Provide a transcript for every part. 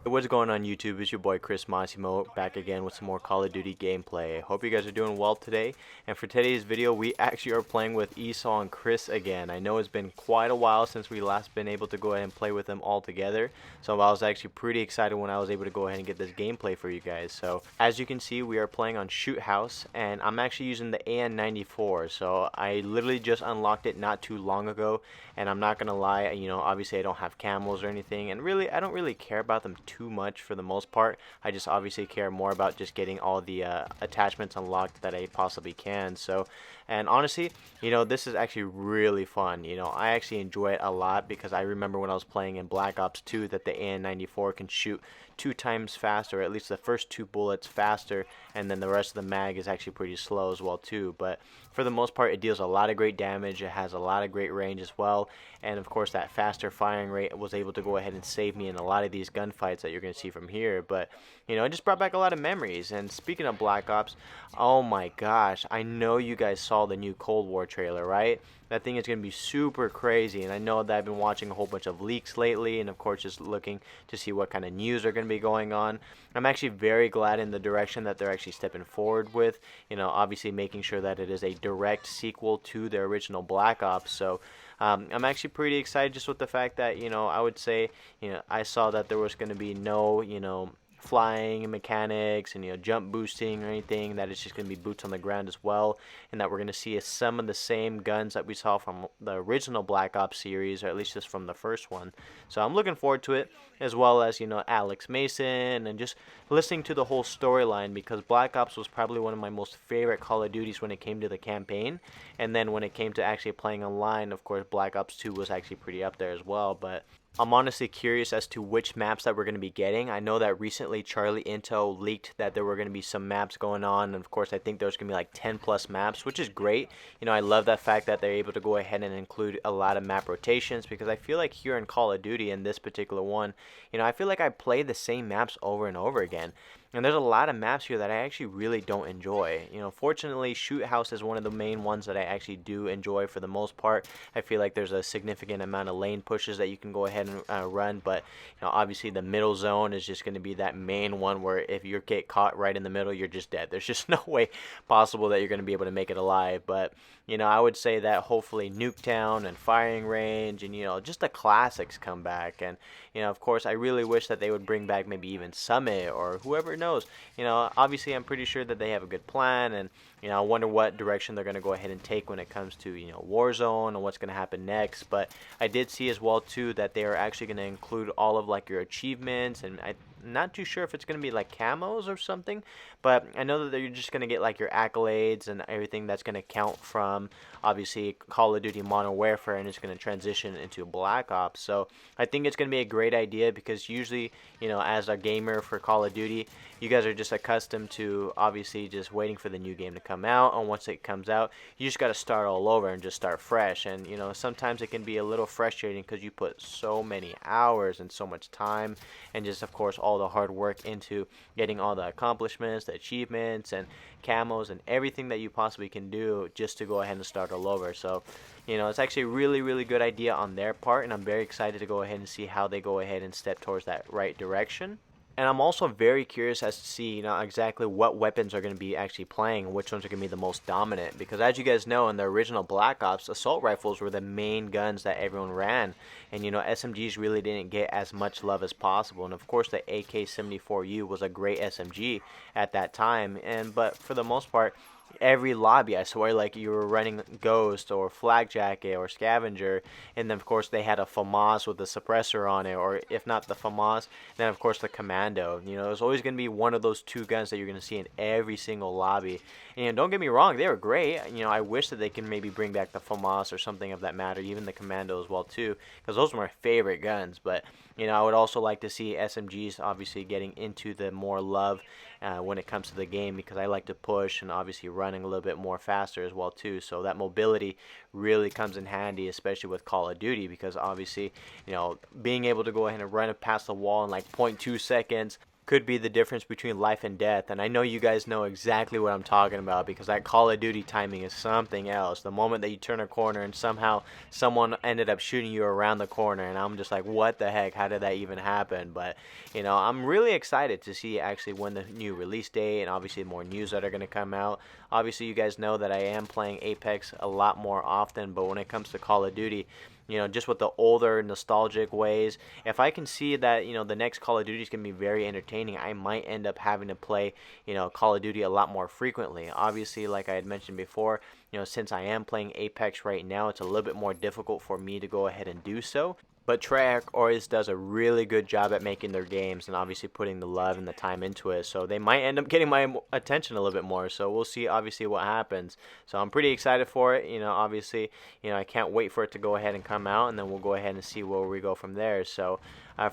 What's going on YouTube? It's your boy Chris Massimo back again with some more Call of Duty gameplay. Hope you guys are doing well today. And for today's video, we actually are playing with Esau and Chris again. I know it's been quite a while since we last been able to go ahead and play with them all together. So I was actually pretty excited when I was able to go ahead and get this gameplay for you guys. So as you can see, we are playing on Shoot House, and I'm actually using the AN94. So I literally just unlocked it not too long ago, and I'm not gonna lie, obviously I don't have camos or anything, and really I don't really care about them too much for the most part. I just obviously care more about just getting all the attachments unlocked that I possibly can. So, and honestly, this is actually really fun. I actually enjoy it a lot because I remember when I was playing in Black Ops 2 that the AN94 can shoot 2 times faster, or at least the first 2 bullets faster, and then the rest of the mag is actually pretty slow as well too. But for the most part, it deals a lot of great damage. It has a lot of great range as well, and of course that faster firing rate was able to go ahead and save me in a lot of these gunfights that you're going to see from here. But it just brought back a lot of memories. And speaking of Black Ops, oh my gosh, I know you guys saw the new Cold War trailer, right? That thing is going to be super crazy, and I know that I've been watching a whole bunch of leaks lately, and of course just looking to see what kind of news are going to be going on. I'm actually very glad in the direction that they're actually stepping forward with, obviously making sure that it is a direct sequel to the original Black Ops. So I'm actually pretty excited just with the fact that, I would say, I saw that there was going to be no, flying mechanics and jump boosting or anything, that it's just going to be boots on the ground as well, and that we're going to see some of the same guns that we saw from the original Black Ops series, or at least just from the first one. So I'm looking forward to it, as well as Alex Mason, and just listening to the whole storyline, because Black Ops was probably one of my most favorite Call of Duties when it came to the campaign, and then when it came to actually playing online, of course Black Ops 2 was actually pretty up there as well. But I'm honestly curious as to which maps that we're going to be getting. I know that recently Charlie Intel leaked that there were going to be some maps going on, and of course I think there's going to be like 10 plus maps, which is great. I love that fact that they're able to go ahead and include a lot of map rotations, because I feel like here in Call of Duty, in this particular one, I feel like I play the same maps over and over again. And there's a lot of maps here that I actually really don't enjoy. Fortunately, Shoot House is one of the main ones that I actually do enjoy for the most part. I feel like there's a significant amount of lane pushes that you can go ahead and run, but obviously the middle zone is just going to be that main one where if you get caught right in the middle, you're just dead. There's just no way possible that you're going to be able to make it alive. But I would say that hopefully Nuketown and Firing Range and just the classics come back. And of course I really wish that they would bring back maybe even Summit or whoever knows. Obviously I'm pretty sure that they have a good plan, and I wonder what direction they're going to go ahead and take when it comes to Warzone and what's going to happen next. But I did see as well too that they are actually going to include all of like your achievements, and I'm not too sure if it's going to be like camos or something, but I know that you're just going to get like your accolades and everything that's going to count from obviously Call of Duty Modern Warfare, and it's going to transition into Black Ops. So I think it's going to be a great idea, because usually as a gamer for Call of Duty, you guys are just accustomed to obviously just waiting for the new game to come out, and once it comes out you just got to start all over and just start fresh. And sometimes it can be a little frustrating because you put so many hours and so much time, and just of course all the hard work into getting all the accomplishments, the achievements and camos and everything that you possibly can do just to go ahead and start all over. So it's actually a really good idea on their part, and I'm very excited to go ahead and see how they go ahead and step towards that right direction. And I'm also very curious as to see, exactly what weapons are going to be actually playing, and which ones are going to be the most dominant. Because as you guys know, in the original Black Ops, assault rifles were the main guns that everyone ran. And, SMGs really didn't get as much love as possible. And of course, the AK-74U was a great SMG at that time. But for the most part, every lobby, I swear, like you were running Ghost or Flag Jacket or Scavenger, and then of course they had a FAMAS with a suppressor on it, or if not the FAMAS, then of course the Commando. There's always going to be one of those two guns that you're going to see in every single lobby. And don't get me wrong, they were great. I wish that they can maybe bring back the FAMAS or something of that matter, even the Commando as well too, because those were my favorite guns. But I would also like to see SMGs obviously getting into the more love when it comes to the game, because I like to push and obviously running a little bit more faster as well too. So that mobility really comes in handy, especially with Call of Duty, because obviously being able to go ahead and run it past the wall in like 0.2 seconds, could be the difference between life and death. And I know you guys know exactly what I'm talking about, because that Call of Duty timing is something else. The moment that you turn a corner and somehow someone ended up shooting you around the corner, and I'm just like, what the heck? How did that even happen? But you know, I'm really excited to see actually when the new release date and obviously more news that are going to come out. Obviously, you guys know that I am playing Apex a lot more often, but when it comes to Call of Duty, you know, just with the older nostalgic ways, if I can see that, you know, the next Call of Duty is going to be very entertaining, I might end up having to play, you know, Call of Duty a lot more frequently. Obviously, like I had mentioned before, you know, since I am playing Apex right now, it's a little bit more difficult for me to go ahead and do so. But Treyarch always does a really good job at making their games and obviously putting the love and the time into it. So they might end up getting my attention a little bit more. So we'll see obviously what happens. So I'm pretty excited for it. You know, obviously, you know, I can't wait for it to go ahead and come out, and then we'll go ahead and see where we go from there. So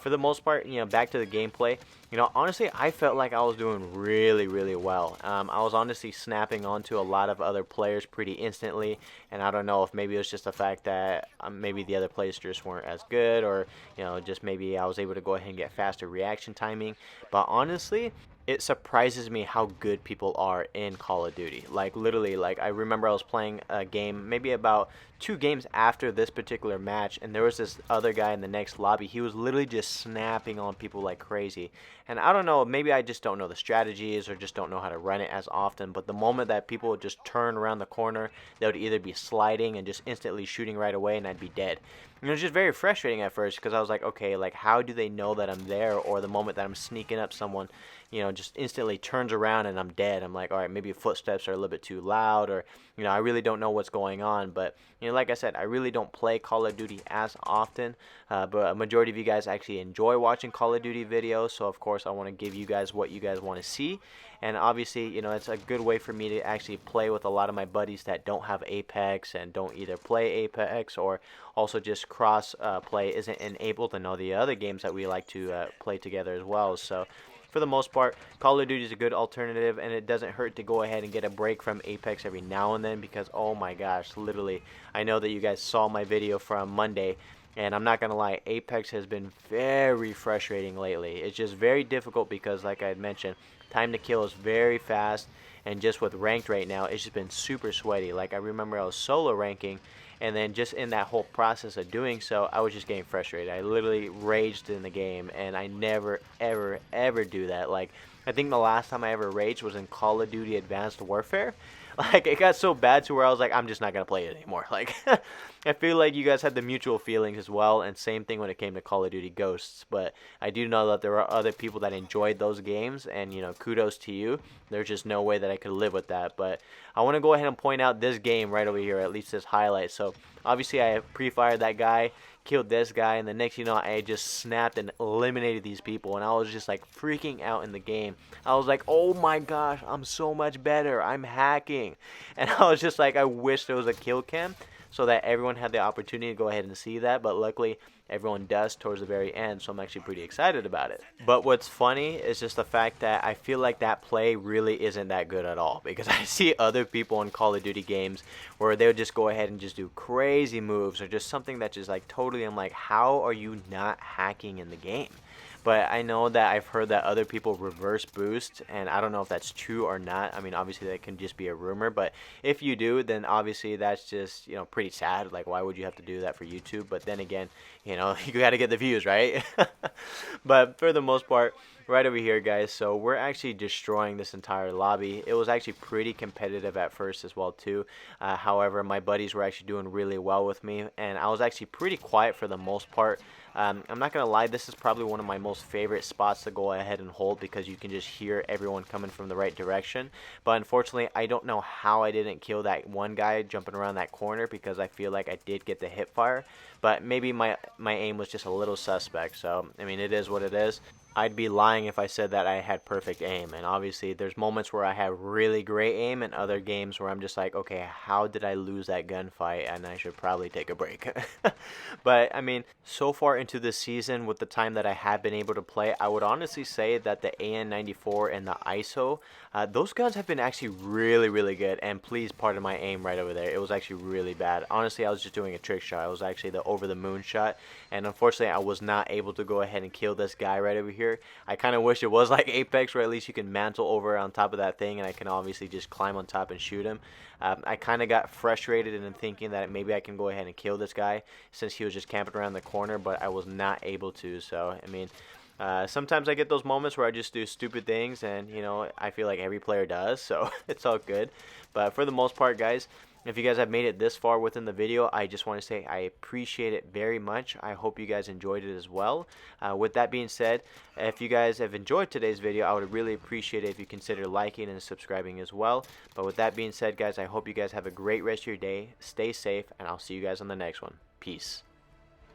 for the most part, you know, back to the gameplay. You know, honestly, I felt like I was doing really, really well. I was honestly snapping onto a lot of other players pretty instantly, and I don't know if maybe it was just the fact that maybe the other players just weren't as good, or you know, just maybe I was able to go ahead and get faster reaction timing. But honestly, it surprises me how good people are in Call of Duty. Like literally, like I remember I was playing a game maybe about 2 games after this particular match, and there was this other guy in the next lobby. He was literally just snapping on people like crazy. And I don't know, maybe I just don't know the strategies or just don't know how to run it as often, but the moment that people would just turn around the corner, they would either be sliding and just instantly shooting right away, and I'd be dead. And it was just very frustrating at first, because I was like, okay, like how do they know that I'm there? Or the moment that I'm sneaking up, someone, you know, just instantly turns around and I'm dead. I'm like, all right, maybe footsteps are a little bit too loud, or you know, I really don't know what's going on. But you know, like I said, I really don't play Call of Duty as often, but a majority of you guys actually enjoy watching Call of Duty videos, so of course I want to give you guys what you guys want to see. And obviously, you know, it's a good way for me to actually play with a lot of my buddies that don't have Apex and don't either play Apex, or also just cross play isn't enabled, and all the other games that we like to play together as well. So for the most part, Call of Duty is a good alternative, and it doesn't hurt to go ahead and get a break from Apex every now and then, because oh my gosh, literally, I know that you guys saw my video from Monday, and I'm not going to lie, Apex has been very frustrating lately. It's just very difficult because, like I had mentioned, time to kill is very fast, and just with ranked right now, it's just been super sweaty. Like I remember I was solo ranking, and then just in that whole process of doing so, I was just getting frustrated. I literally raged in the game, and I never, ever, ever do that. Like, I think the last time I ever raged was in Call of Duty Advanced Warfare. Like, it got so bad to where I was like, I'm just not going to play it anymore. Like, I feel like you guys had the mutual feelings as well, and same thing when it came to Call of Duty Ghosts. But I do know that there are other people that enjoyed those games, and, you know, kudos to you. There's just no way that I could live with that. But I want to go ahead and point out this game right over here, at least this highlight. So, obviously, I pre-fired that guy, killed this guy, and the next, you know, I just snapped and eliminated these people, and I was just like freaking out in the game. I was like, oh my gosh, I'm so much better, I'm hacking. And I was just like, I wish there was a kill cam so that everyone had the opportunity to go ahead and see that, but luckily everyone does towards the very end, so I'm actually pretty excited about it. But what's funny is just the fact that I feel like that play really isn't that good at all, because I see other people in Call of Duty games where they would just go ahead and just do crazy moves, or just something that just like totally, I'm like, how are you not hacking in the game? But I know that I've heard that other people reverse boost, and I don't know if that's true or not. I mean, obviously that can just be a rumor, but if you do, then obviously that's just, you know, pretty sad. Like, why would you have to do that for YouTube? But then again, you know, you got to get the views, right? But for the most part, right over here, guys, so we're actually destroying this entire lobby. It was actually pretty competitive at first as well too. However, my buddies were actually doing really well with me, and I was actually pretty quiet for the most part. I'm not gonna lie, this is probably one of my most favorite spots to go ahead and hold, because you can just hear everyone coming from the right direction. But unfortunately, I don't know how I didn't kill that one guy jumping around that corner, because I feel like I did get the hip fire, but maybe my aim was just a little suspect. So I mean, it is what it is. I'd be lying if I said that I had perfect aim, and obviously there's moments where I have really great aim, and other games where I'm just like, okay, how did I lose that gunfight, and I should probably take a break. But I mean, so far into this season, with the time that I have been able to play, I would honestly say that the AN-94 and the ISO, those guns have been actually really, really good. And please pardon my aim right over there, it was actually really bad. Honestly, I was just doing a trick shot. It was actually the over the moon shot, and unfortunately I was not able to go ahead and kill this guy right over here, shooter. I kind of wish it was like Apex, where at least you can mantle over on top of that thing and I can obviously just climb on top and shoot him. I kind of got frustrated in thinking that maybe I can go ahead and kill this guy since he was just camping around the corner, but I was not able to. So I mean, sometimes I get those moments where I just do stupid things, and you know, I feel like every player does, so it's all good. But for the most part, guys, if you guys have made it this far within the video, I just want to say I appreciate it very much. I hope you guys enjoyed it as well. With that being said, if you guys have enjoyed today's video, I would really appreciate it if you consider liking and subscribing as well. But with that being said, guys, I hope you guys have a great rest of your day. Stay safe, and I'll see you guys on the next one. Peace.